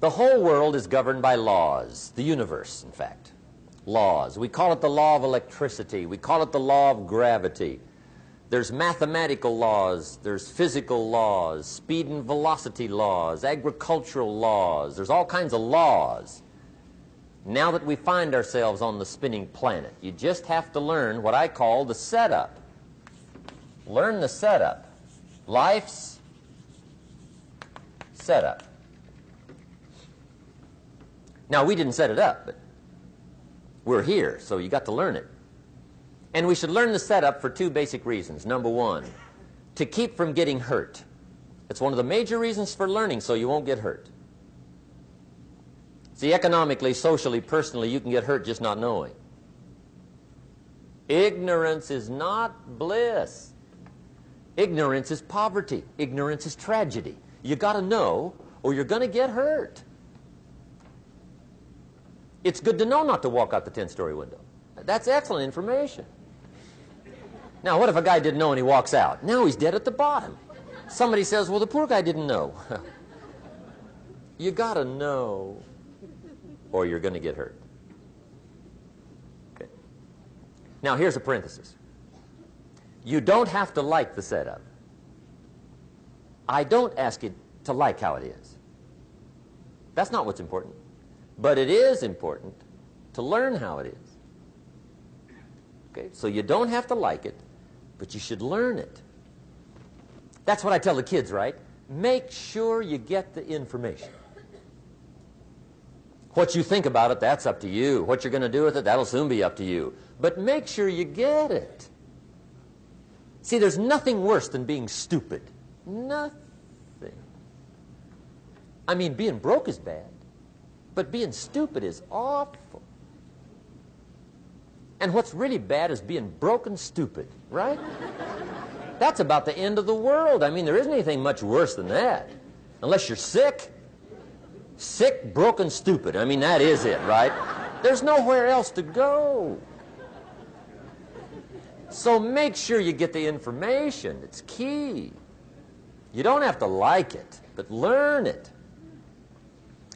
The whole world is governed by laws, the universe, in fact. Laws. We call it the law of electricity. We call it the law of gravity. There's mathematical laws, there's physical laws, speed and velocity laws, agricultural laws. There's all kinds of laws. Now that we find ourselves on the spinning planet, you just have to learn what I call the setup. Learn the setup. Life's setup. Now, we didn't set it up, but we're here, so you got to learn it. And we should learn the setup for two basic reasons. Number one, to keep from getting hurt. It's one of the major reasons for learning, so you won't get hurt. See, economically, socially, personally, you can get hurt just not knowing. Ignorance is not bliss. Ignorance is poverty. Ignorance is tragedy. You got to know, or you're going to get hurt. It's good to know not to walk out the 10-story window. That's excellent information. Now, what if a guy didn't know and he walks out? Now he's dead at the bottom. Somebody says, well, the poor guy didn't know. You got to know, or you're going to get hurt. Okay. Now, here's a parenthesis. You don't have to like the setup. I don't ask you to like how it is. That's not what's important. But it is important to learn how it is. Okay? So you don't have to like it, but you should learn it. That's what I tell the kids, right? Make sure you get the information. What you think about it, that's up to you. What you're going to do with it, that'll soon be up to you. But make sure you get it. See, there's nothing worse than being stupid. Nothing. I mean, being broke is bad, but being stupid is awful. And what's really bad is being broke and stupid, right? That's about the end of the world. I mean, there isn't anything much worse than that. Unless you're sick. Sick, broken, stupid. I mean, that is it, right? There's nowhere else to go. So make sure you get the information. It's key. You don't have to like it, but learn it.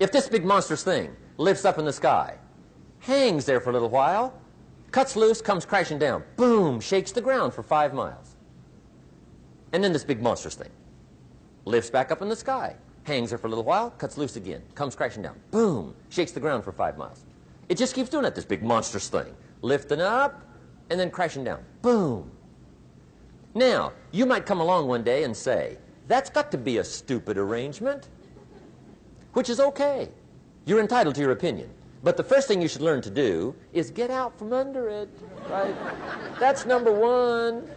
If this big monstrous thing lifts up in the sky, hangs there for a little while, cuts loose, comes crashing down, boom, shakes the ground for 5 miles. And then this big monstrous thing lifts back up in the sky, hangs there for a little while, cuts loose again, comes crashing down, boom, shakes the ground for 5 miles. It just keeps doing it, this big monstrous thing, lifting up and then crashing down, boom. Now, you might come along one day and say, that's got to be a stupid arrangement, which is okay. You're entitled to your opinion. But the first thing you should learn to do is get out from under it, right? That's number one.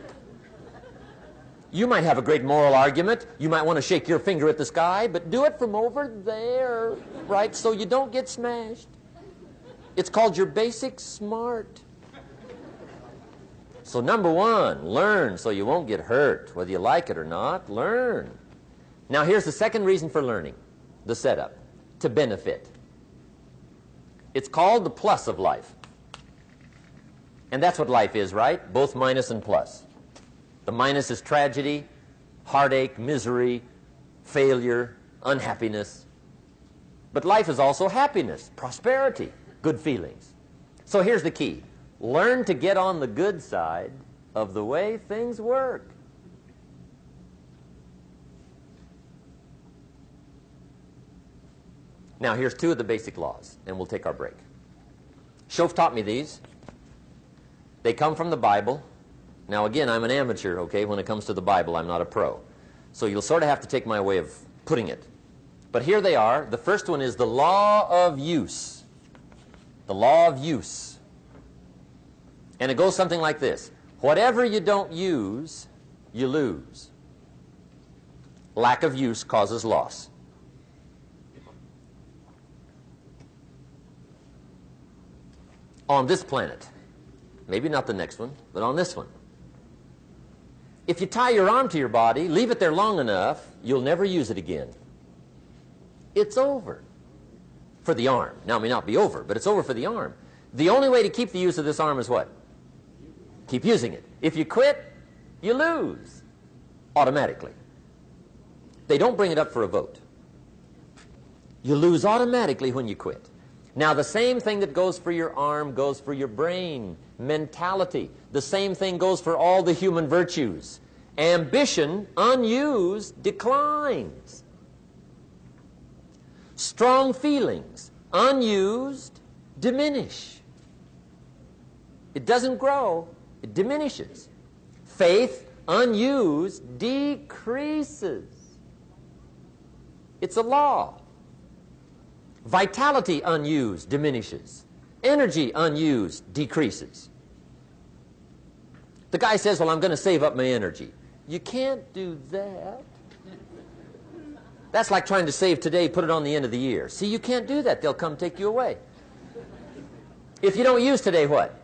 You might have a great moral argument. You might want to shake your finger at the sky, but do it from over there, right, so you don't get smashed. It's called your basic smart. So number one, learn so you won't get hurt. Whether you like it or not, learn. Now here's the second reason for learning, the setup, to benefit. It's called the plus of life. And that's what life is, right? Both minus and plus. The minus is tragedy, heartache, misery, failure, unhappiness. But life is also happiness, prosperity, good feelings. So here's the key. Learn to get on the good side of the way things work. Now, here's two of the basic laws, and we'll take our break. Shof taught me these. They come from the Bible. Now, again, I'm an amateur, okay? When it comes to the Bible, I'm not a pro. So you'll sort of have to take my way of putting it. But here they are. The first one is the law of use. The law of use. And it goes something like this. Whatever you don't use, you lose. Lack of use causes loss. On this planet, maybe not the next one, but on this one, if you tie your arm to your body, leave it there long enough, you'll never use it again. It's over for the arm. Now, it may not be over, but it's over for the arm. The only way to keep the use of this arm is what? Keep using it. If you quit, you lose automatically. They don't bring it up for a vote. You lose automatically when you quit. Now, the same thing that goes for your arm goes for your brain, mentality. The same thing goes for all the human virtues. Ambition, unused, declines. Strong feelings, unused, diminish. It doesn't grow, it diminishes. Faith, unused, decreases. It's a law. Vitality, unused, diminishes. Energy, unused, decreases. The guy says, well, I'm going to save up my energy. You can't do that. That's like trying to save today, put it on the end of the year. See, you can't do that. They'll come take you away. If you don't use today, what?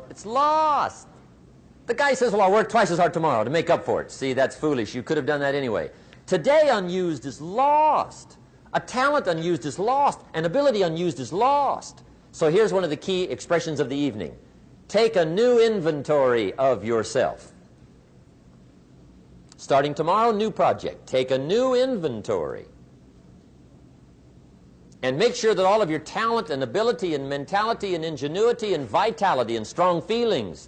It's lost. The guy says, well, I'll work twice as hard tomorrow to make up for it. See, that's foolish. You could have done that anyway. Today, unused is lost. A talent unused is lost. An ability unused is lost. So here's one of the key expressions of the evening. Take a new inventory of yourself. Starting tomorrow, new project. Take a new inventory. And make sure that all of your talent and ability and mentality and ingenuity and vitality and strong feelings,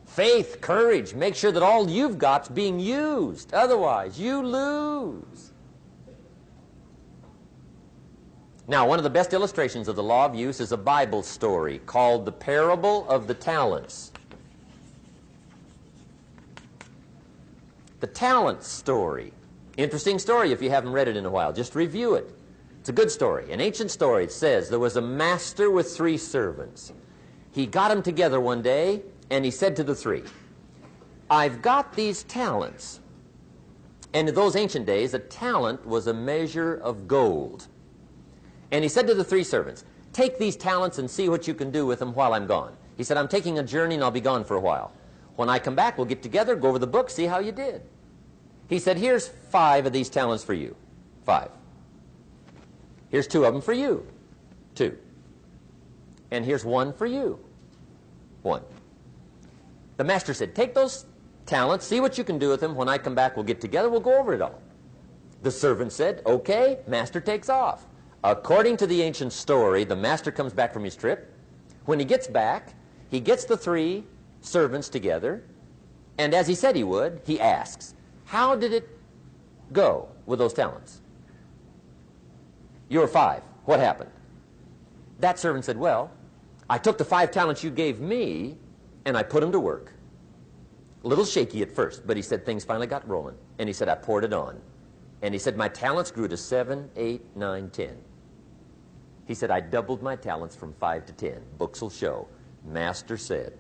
faith, courage, make sure that all you've got's being used. Otherwise, you lose. Now, one of the best illustrations of the law of use is a Bible story called the Parable of the Talents. The talent story. Interesting story if you haven't read it in a while. Just review it. It's a good story. An ancient story. It says there was a master with 3 servants. He got them together one day and he said to the 3, I've got these talents. And in those ancient days, a talent was a measure of gold. And he said to the 3 servants, take these talents and see what you can do with them while I'm gone. He said, I'm taking a journey and I'll be gone for a while. When I come back, we'll get together, go over the book, see how you did. He said, here's 5 of these talents for you. 5. Here's 2 of them for you. 2. And here's 1 for you. 1. The master said, take those talents, see what you can do with them. When I come back, we'll get together, we'll go over it all. The servant said, okay, master takes off. According to the ancient story, the master comes back from his trip. When he gets back, he gets the 3 servants together, and as he said he would, he asks, how did it go with those talents? You were 5. What happened? That servant said, well, I took the 5 talents you gave me, and I put them to work. A little shaky at first, but he said things finally got rolling. And he said, I poured it on. And he said, my talents grew to 7, 8, 9, 10. He said, I doubled my talents from 5 to 10. Books will show. Master said,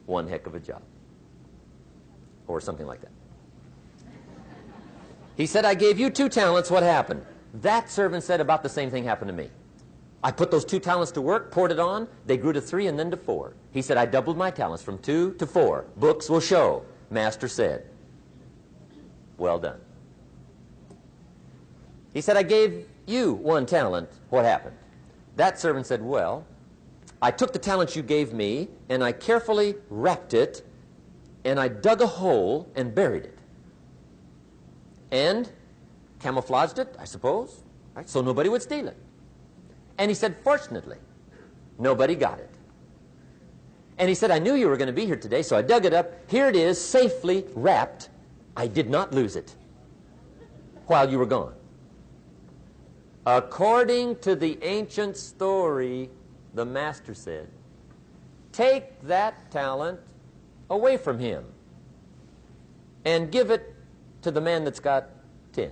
one heck of a job. Or something like that. He said, I gave you 2 talents. What happened? That servant said about the same thing happened to me. I put those 2 talents to work, poured it on. They grew to 3 and then to 4. He said, I doubled my talents from 2 to 4. Books will show. Master said, well done. He said, I gave you 1 talent. What happened? That servant said, well, I took the talent you gave me, and I carefully wrapped it, and I dug a hole and buried it. And camouflaged it, I suppose, right? So nobody would steal it. And he said, fortunately, nobody got it. And he said, I knew you were going to be here today, so I dug it up. Here it is, safely wrapped. I did not lose it while you were gone. According to the ancient story, the master said, take that talent away from him and give it to the man that's got 10.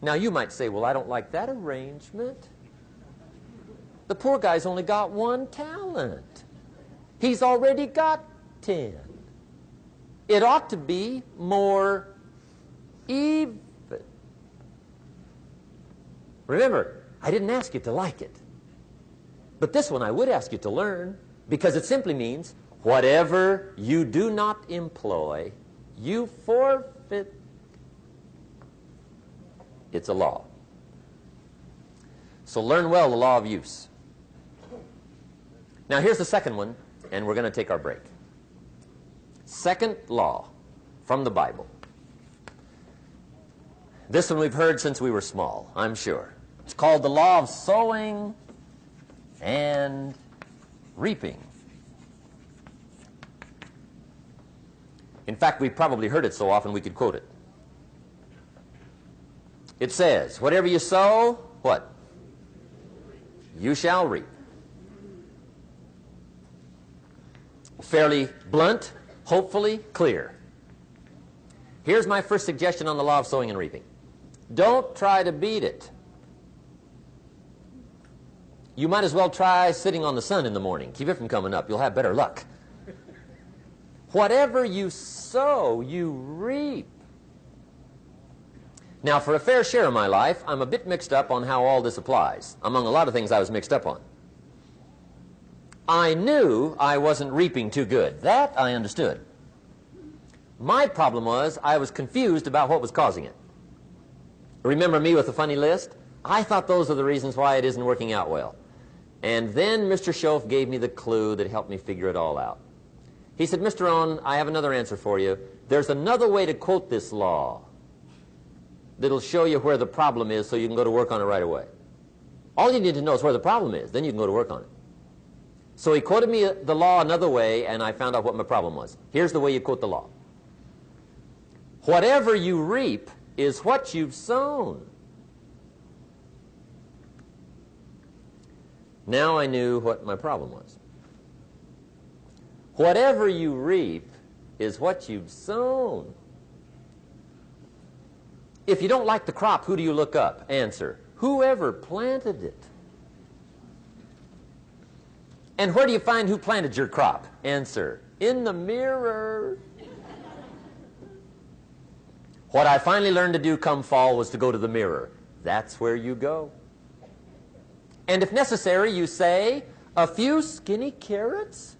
Now you might say, well, I don't like that arrangement. The poor guy's only got 1 talent. He's already got 10. It ought to be more even. Remember, I didn't ask you to like it. But this one I would ask you to learn, because it simply means whatever you do not employ, you forfeit. It's a law. So learn well the law of use. Now here's the second one, and we're going to take our break. Second law. from the Bible. This one we've heard since we were small, I'm sure. It's called the law of sowing and reaping. In fact, we've probably heard it so often we could quote it. It says, whatever you sow, what? You shall reap. Fairly blunt, hopefully clear. Here's my first suggestion on the law of sowing and reaping. Don't try to beat it. You might as well try sitting on the sun in the morning. Keep it from coming up. You'll have better luck. Whatever you sow, you reap. Now, for a fair share of my life, I'm a bit mixed up on how all this applies. Among a lot of things I was mixed up on. I knew I wasn't reaping too good. That I understood. My problem was I was confused about what was causing it. Remember me with the funny list? I thought those are the reasons why it isn't working out well. And then Mr. Schoaf gave me the clue that helped me figure it all out. He said, Mr. Rohn, I have another answer for you. There's another way to quote this law that'll show you where the problem is so you can go to work on it right away. All you need to know is where the problem is. Then you can go to work on it. So he quoted me the law another way, and I found out what my problem was. Here's the way you quote the law. Whatever you reap is what you've sown. Now I knew what my problem was. Whatever you reap is what you've sown. If you don't like the crop, who do you look up? Answer, whoever planted it. And where do you find who planted your crop? Answer, in the mirror. What I finally learned to do come fall was to go to the mirror. That's where you go. And if necessary, you say, a few skinny carrots?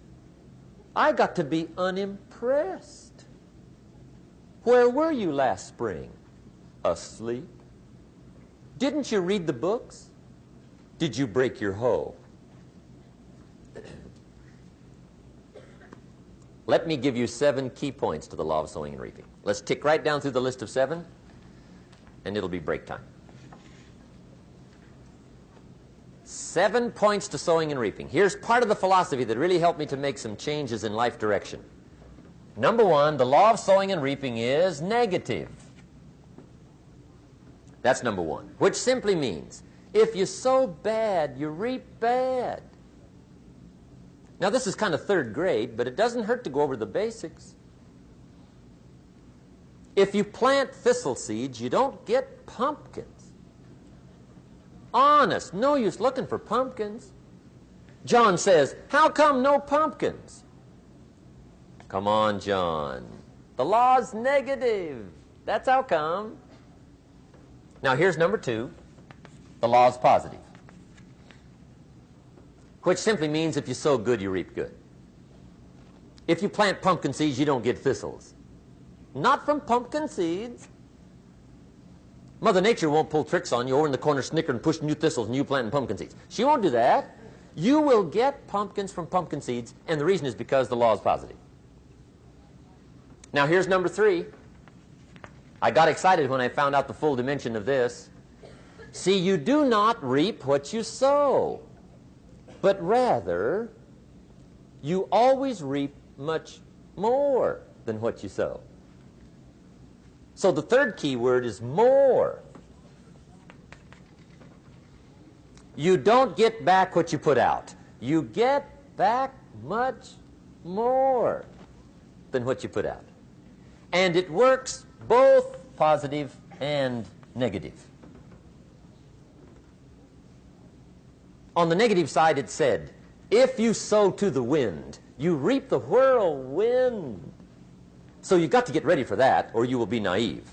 I got to be unimpressed. Where were you last spring? Asleep. Didn't you read the books? Did you break your hoe? Let me give you 7 key points to the law of sowing and reaping. Let's tick right down through the list of 7, and it'll be break time. 7 points to sowing and reaping. Here's part of the philosophy that really helped me to make some changes in life direction. Number 1, the law of sowing and reaping is negative. That's number 1, which simply means if you sow bad, you reap bad. Now, this is kind of 3rd grade, but it doesn't hurt to go over the basics. If you plant thistle seeds, you don't get pumpkins. Honest, no use looking for pumpkins. John says, how come no pumpkins? Come on, John. The law's negative. That's how come. Now, here's number 2. The law's positive, which simply means if you sow good, you reap good. If you plant pumpkin seeds, you don't get thistles. Not from pumpkin seeds. Mother Nature won't pull tricks on you over in the corner snickering and pushing you thistles and you planting pumpkin seeds. She won't do that. You will get pumpkins from pumpkin seeds, and the reason is because the law is positive. Now, here's number 3. I got excited when I found out the full dimension of this. See, you do not reap what you sow, but rather, you always reap much more than what you sow. So the 3rd key word is more. You don't get back what you put out. You get back much more than what you put out. And it works both positive and negative. On the negative side, it said, if you sow to the wind, you reap the whirlwind. So you've got to get ready for that, or you will be naive.